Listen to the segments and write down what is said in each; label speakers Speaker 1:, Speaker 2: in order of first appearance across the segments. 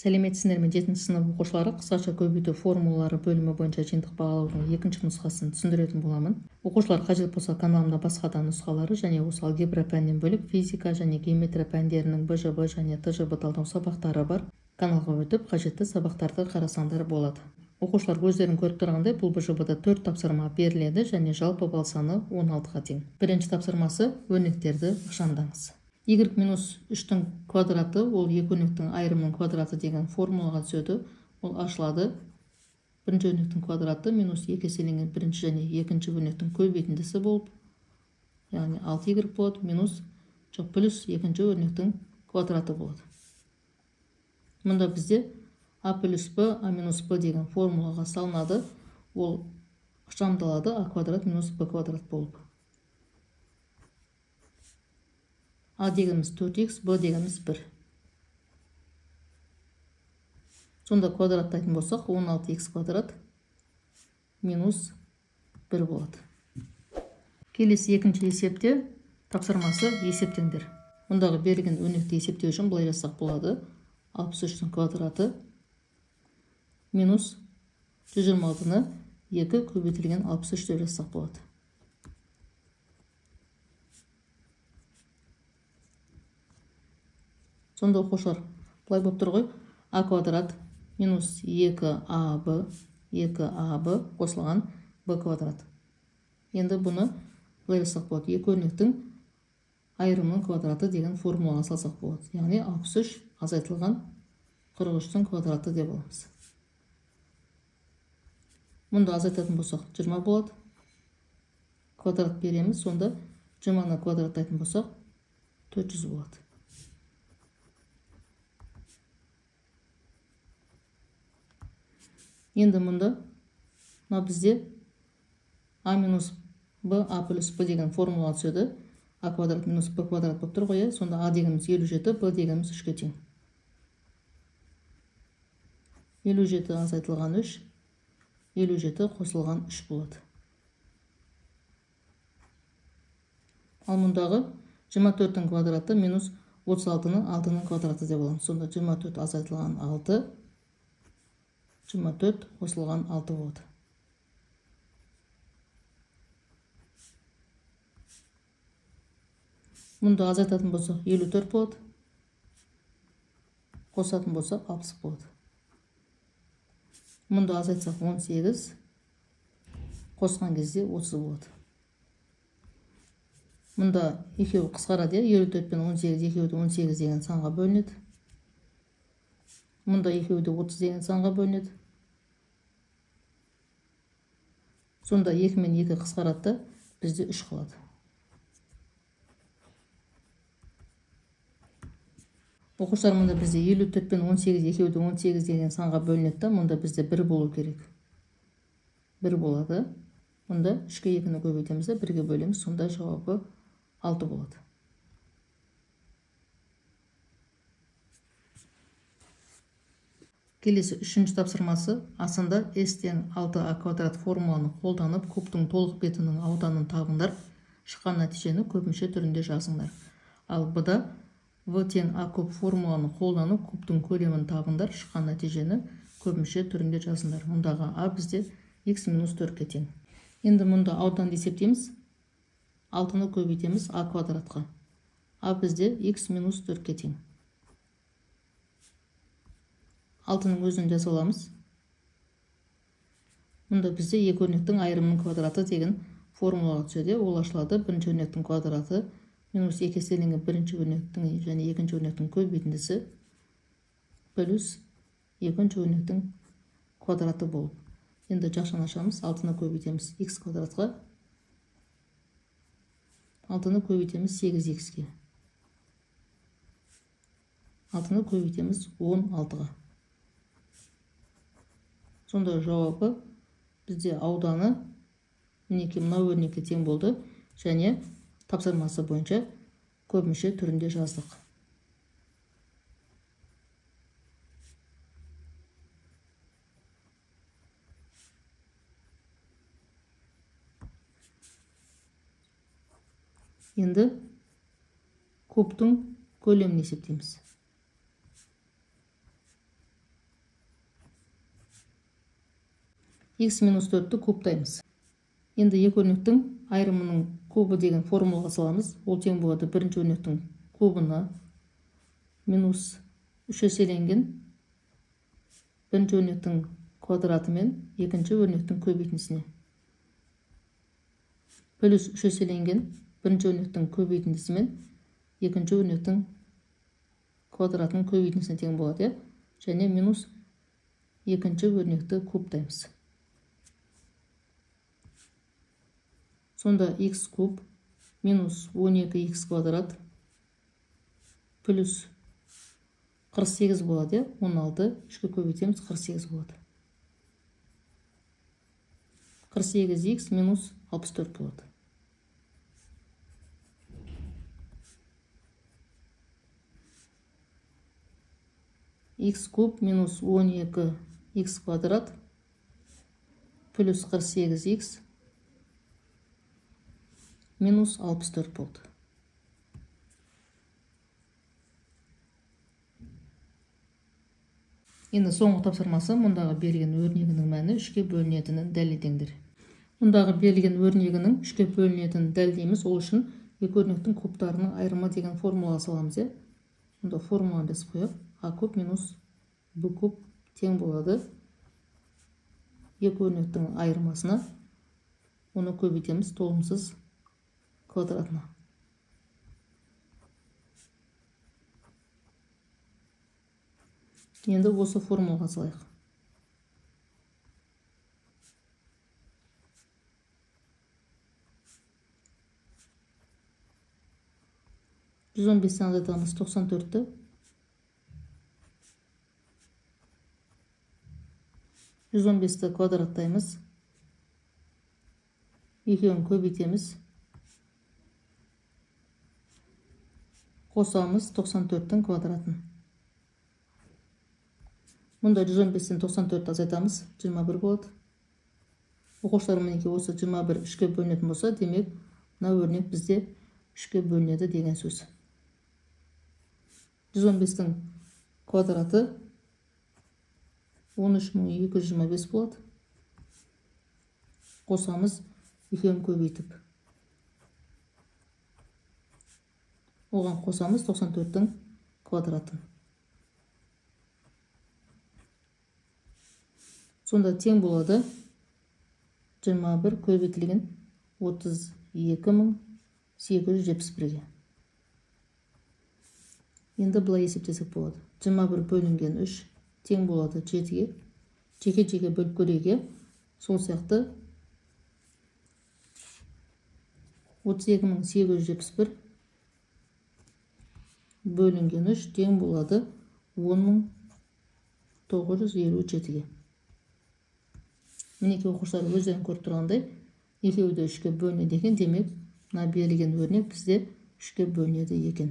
Speaker 1: Сәлеметсіздер ме 7 сынып оқушылары, қысқаша көбейту формулалары бөлімі бойынша жиынтық бағалаудың екінші нұсқасын түсіндіретін боламын. Оқушылар қажет болса каналымда басқа да нұсқалары және осы алгебра пәнінен бөлек физика және геометрия пәндерінің БЖБ және ТЖБ талдау сабақтары бар. Каналға өтіп қажетті сабақтарды қарасаңдар болады. Оқушылар өздерін көріп тұрғандай, бұл БЖБ-да 4 тапсырма беріледі және жалпы балл саны 16-ға тең. Бірінші тапсырмасы өрнектерді ықшамдаңыз. Y минус 3-тің квадраты, ол екі өрнектің айырымының квадраты деген формулаға түседі. Ол ашылады. Бірінші өрнектің квадраты минус 2 еселенген бірінші және екінші өрнектің көбейтіндісі болып, яғни 6y болады, минус плюс екінші өрнектің квадраты болады. Мұнда бізде a плюс b, a минус b деген формулаға салынады. Ол ықшамдалады, a квадрат минус b квадрат болып. A дегеніміз 4x, b дегеніміз 1. Сонда квадраттайтын болсақ, 16x квадрат минус 1 болады. Келесі екінші есепте тапсырмасы есептеңдер. Мұндағы берілген өрнекті есептеу үшін былай жасақ болады. 63-тің квадраты минус 126-ны 2 көбейтілген 63 деп жасақ болады. Сонда оқушылар былай болып тұр ғой, a квадрат минус 2ab қосылған b квадрат. Енді бұны былай жасақ болады. Екі өрнектің айырымының квадраты деген формулаға салсақ болады. Яғни 63 азайтылған 43-тің квадраты деп аламыз. Мұнда азайтатын болсақ 20 болады. Квадрат береміз, сонда 20-ны квадраттайтын болсақ 400 болады. Енді мұнда бізде a минус b, a плюс b деген формулаға түседі. A квадрат минус b квадрат болып тұр ғой. Сонда a дегеніміз 57, b дегеніміз 3-ке тең. 57 азайтылған 3, 57 қосылған 3 болады. Ал мұндағы 24-тің квадраты минус 36-ны 6-ның квадраты деп аламыз. Сонда 24 азайтылған 6, 24 қосылған 6 болады. Мұнда азайтатын болсақ 54 болады. Қосатын болсақ 60 болады. Мұнда азайтсақ 18, қосқан кезде 30 болады. Мұнда екеуі қысқарады, 54 пен 18 екеуі 18 деген санға бөлінеді. Мұнда екеуі 30 деген санға бөлінеді. Сонда 2 мен 2 қысқарады, бізде 3 қалады. Оқушылар, мұнда бізде 54 пен 18 екеуі 18 деген санға бөлінеді. Мұнда бізде 1 болу керек. 1 болады. Мұнда 3-ке 2-ні көбейтеміз, 1-ге бөлеміз, сонда жауабы 6 болады. Келесі үшінші тапсырмасы асында S тең 6a квадрат формуланы қолданып кубтың толық бетінің ауданын табыңдар. Шыққан нәтижені көпмүше түрінде жазыңдар. Ал Б-да V тең a куб формуланы қолданып кубтың көлемін табыңдар. Шыққан нәтижені көпмүше түрінде жазыңдар. Мұндағы a бізде x минус 4-ке тең. Енді мұнда ауданды есептейміз. 6-ны көбейтеміз a квадратқа. A бізде x минус 4-ке тең. 6-ның өзін жаза аламыз. Мұнда бізде екі өрнектің айырымының квадраты деген формулаға түседі. Ол ашылады. Бірінші өрнектің квадраты минус 2 еселенген бірінші өрнектің және екінші өрнектің көбейтіндісі плюс екінші өрнектің квадраты болып. Енді жақшаны ашамыз. 6-ны көбейтеміз x квадратқа. 6-ны көбейтеміз 8x-ке. 6-ны көбейтеміз 16-ға. Сонда жауабы бізде ауданы мінекей мынау өрнекке тең болды және тапсырмасы бойынша көпмүше түрінде жаздық. Енді кубтың көлемін есептейміз. x минус 4-ті кубтаймыз. Енді екі өрнектің айырымының кубы деген формулаға саламыз. Ол тең болады бірінші өрнектің кубына минус 3 еселенген бірінші өрнектің квадраты мен екінші өрнектің көбейтіндісіне. Плюс 3 еселенген бірінші өрнектің көбейтіндісі мен екінші өрнектің квадратының көбейтіндісіне тең болады. Және минус екінші өрнекті кубтаймыз. Сонда x куб минус 12x квадрат плюс 48 болады. 16 3-ке көбейтеміз, 48 болады. 48x минус 64 болады. X куб минус 12x квадрат плюс 48x минус 64 болды. Енді соңғы тапсырмасы мұндағы берілген өрнегінің мәні 3-ке бөлінетінін дәлелдеңдер. Мұндағы берілген өрнегінің 3-ке бөлінетінін дәлелдейміз. Ол үшін екі өрнектің кубтарының айырымы деген формулаға саламыз. Мұнда формуланы жазып қояйық. А куб минус Б куб тең болады екі өрнектің айырмасына. Оны көбейтеміз толымсыз квадратына. Енді осы формулаға салайық. Жүз 15-тен азайтамыз 94-ті. 115-ті квадраттаймыз. Екеуін көбейтеміз. Қосамыз 94-тің квадратын. Мұнда 115-тен 94-ті азайтамыз, 21 болады. Оқушылар мінеки осы 21 3-ке бөлінетін болса, демек мына өрнек бізде 3-ке бөлінеді деген сөз. 115-тің квадраты 13225 болады. Қосамыз екеуін көбейтіп. Оған қосамыз 94-тің квадратын. Сонда тең болады 21 көбейтілген 32871-ге. Енді бұлай есептесек болады. 21 бөлінген 3 тең болады 7-ге. Жеке-жеке бөліп көрейік. Сол сияқты 32871 бөлінген 3 тең болады 10957-ге. Мінеки оқушылар өздерін көріп тұрғандай, екеуі де 3-ке бөлінеді екен. Демек, мына берілген өрнек бізде 3-ке бөлінеді екен.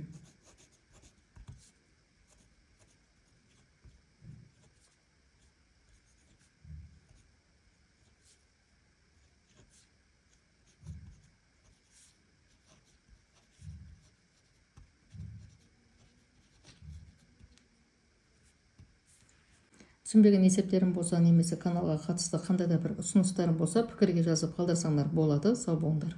Speaker 1: Түсінбеген есептерім болса, немесе каналға қатысты қандай да бір ұсыныстарым болса, пікірге жазып қалдырсаңдар болады. Сау болыңдар.